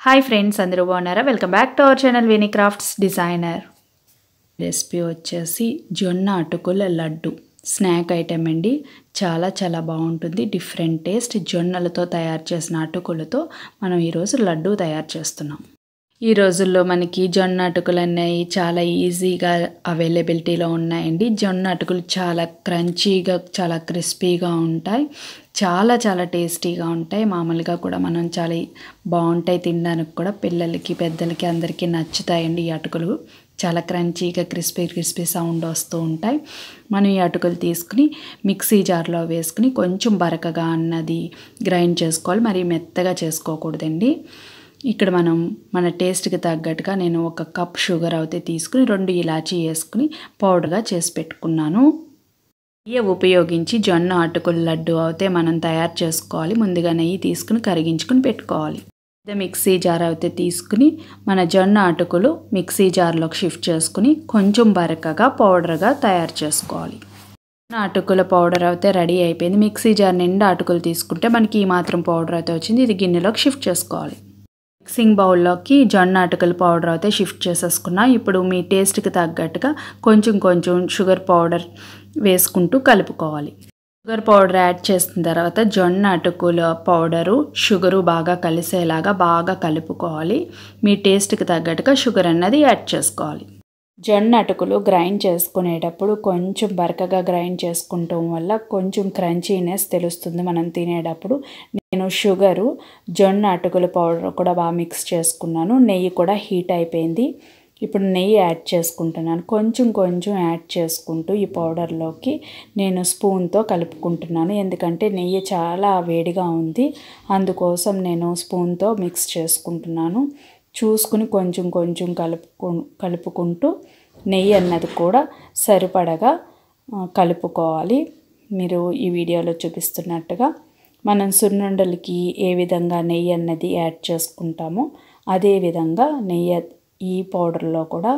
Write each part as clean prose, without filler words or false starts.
Hi friends, అందరూ బాగున్నారా? Welcome back to our channel Vini crafts designer. Recipe వచ్చేసి జొన్న అటుకుల లడ్డు స్నాక్ ఐటెం అండి. చాలా బాగుంటుంది. Different taste. జొన్నలతో తయారు చేసిన అటుకులతో మనం ఈరోజు లడ్డు తయారు చేస్తున్నాం. ఈ రోజుల్లో మనకి జొన్న అటుకులు అనేవి చాలా ఈజీగా అవైలబిలిటీలో ఉన్నాయండి. జొన్న అటుకులు చాలా క్రంచీగా, చాలా క్రిస్పీగా ఉంటాయి. చాలా టేస్టీగా ఉంటాయి. మామూలుగా కూడా మనం చాలా బాగుంటాయి తినడానికి కూడా. పిల్లలకి, పెద్దలకి అందరికీ నచ్చుతాయండి ఈ అటుకులు. చాలా క్రంచీగా క్రిస్పీ సౌండ్ వస్తూ ఉంటాయి. మనం ఈ అటుకులు తీసుకుని మిక్సీ జార్లో వేసుకుని కొంచెం బరకగా అన్నది గ్రైండ్ చేసుకోవాలి. మరి మెత్తగా చేసుకోకూడదండి. ఇక్కడ మనం మన టేస్ట్కి తగ్గట్టుగా నేను 1 కప్ షుగర్ అయితే తీసుకుని 2 ఇలాచీ వేసుకుని పౌడర్గా చేసి పెట్టుకున్నాను. నెయ్యి ఉపయోగించి జొన్న అటుకుల లడ్డు అయితే మనం తయారు చేసుకోవాలి. ముందుగా నెయ్యి తీసుకుని కరిగించుకుని పెట్టుకోవాలి. మిక్సీ జార్ అయితే తీసుకుని మన జొన్న అటుకులు మిక్సీ జార్లోకి షిఫ్ట్ చేసుకుని కొంచెం బరకగా పౌడర్గా తయారు చేసుకోవాలి. అటుకుల పౌడర్ అయితే రెడీ అయిపోయింది. మిక్సీ జార్ నిండా అటుకులు తీసుకుంటే మనకి ఈ మాత్రం పౌడర్ అయితే వచ్చింది. ఇది గిన్నెలోకి షిఫ్ట్ చేసుకోవాలి. మిక్సింగ్ బౌల్లోకి జొన్న అటుకుల పౌడర్ అయితే షిఫ్ట్ చేసేసుకున్నా. ఇప్పుడు మీ టేస్ట్కి తగ్గట్టుగా కొంచెం షుగర్ పౌడర్ వేసుకుంటూ కలుపుకోవాలి. షుగర్ పౌడర్ యాడ్ చేసిన తర్వాత జొన్న అటుకుల పౌడరు షుగరు బాగా కలిసేలాగా బాగా కలుపుకోవాలి. మీ టేస్ట్కి తగ్గట్టుగా షుగర్ అన్నది యాడ్ చేసుకోవాలి. జొన్న అటుకులు గ్రైండ్ చేసుకునేటప్పుడు కొంచెం బరకగా గ్రైండ్ చేసుకుంటాం వల్ల కొంచెం క్రంచీనెస్ తెలుస్తుంది మనం తినేటప్పుడు. నేను షుగరు, జొన్న అటుకుల పౌడర్ కూడా బాగా మిక్స్ చేసుకున్నాను. నెయ్యి కూడా హీట్ అయిపోయింది. ఇప్పుడు నెయ్యి యాడ్ చేసుకుంటున్నాను. కొంచెం యాడ్ చేసుకుంటూ ఈ పౌడర్లోకి నేను స్పూన్తో కలుపుకుంటున్నాను. ఎందుకంటే నెయ్యి చాలా వేడిగా ఉంది, అందుకోసం నేను స్పూన్తో మిక్స్ చేసుకుంటున్నాను. చూసుకుని కొంచెం కలుపుకుంటూ నెయ్యి అన్నది కూడా సరిపడగా కలుపుకోవాలి. మీరు ఈ వీడియోలో చూపిస్తున్నట్టుగా మనం సున్నుండలకి ఏ విధంగా నెయ్యి అన్నది యాడ్ చేసుకుంటామో అదే విధంగా నెయ్యి ఈ పౌడర్లో కూడా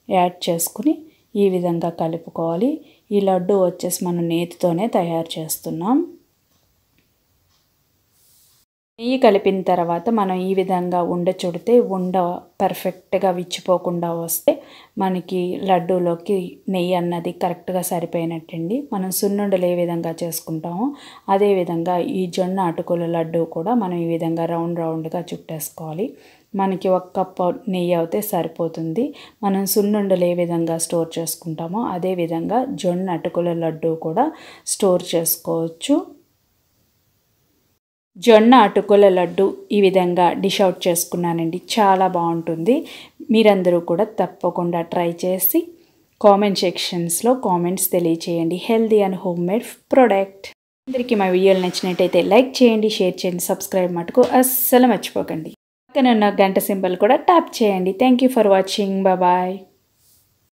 యాడ్ చేసుకుని ఈ విధంగా కలుపుకోవాలి. ఈ లడ్డు వచ్చేసి మనం నేతితోనే తయారు చేస్తున్నాం. నెయ్యి కలిపిన తర్వాత మనం ఈ విధంగా చుడితే ఉండ పర్ఫెక్ట్గా విచ్చిపోకుండా వస్తే మనకి లడ్డూలోకి నెయ్యి అన్నది కరెక్ట్గా సరిపోయినట్టండి. మనం సున్నుండలు ఏ విధంగా చేసుకుంటామో అదే విధంగా ఈ జొన్న అటుకుల లడ్డు కూడా మనం ఈ విధంగా రౌండ్గా చుట్టేసుకోవాలి. మనకి 1 కప్ నెయ్యి అయితే సరిపోతుంది. మనం సున్నుండలు ఏ విధంగా స్టోర్ చేసుకుంటామో అదే విధంగా జొన్న అటుకుల లడ్డు కూడా స్టోర్ చేసుకోవచ్చు. జొన్న అటుకుల లడ్డు ఈ విధంగా డిష్ అవుట్ చేసుకున్నానండి. చాలా బాగుంటుంది. మీరందరూ కూడా తప్పకుండా ట్రై చేసి కామెంట్ సెక్షన్స్లో కామెంట్స్ తెలియచేయండి. Healthy and home made product. అందరికీ మా వీడియోలు నచ్చినట్టయితే లైక్ చేయండి, షేర్ చేయండి, సబ్స్క్రైబ్ మటుకు అస్సలు మర్చిపోకండి. పక్కన ఉన్న గంట సింబల్ కూడా ట్యాప్ చేయండి. Thank you for watching. Bye.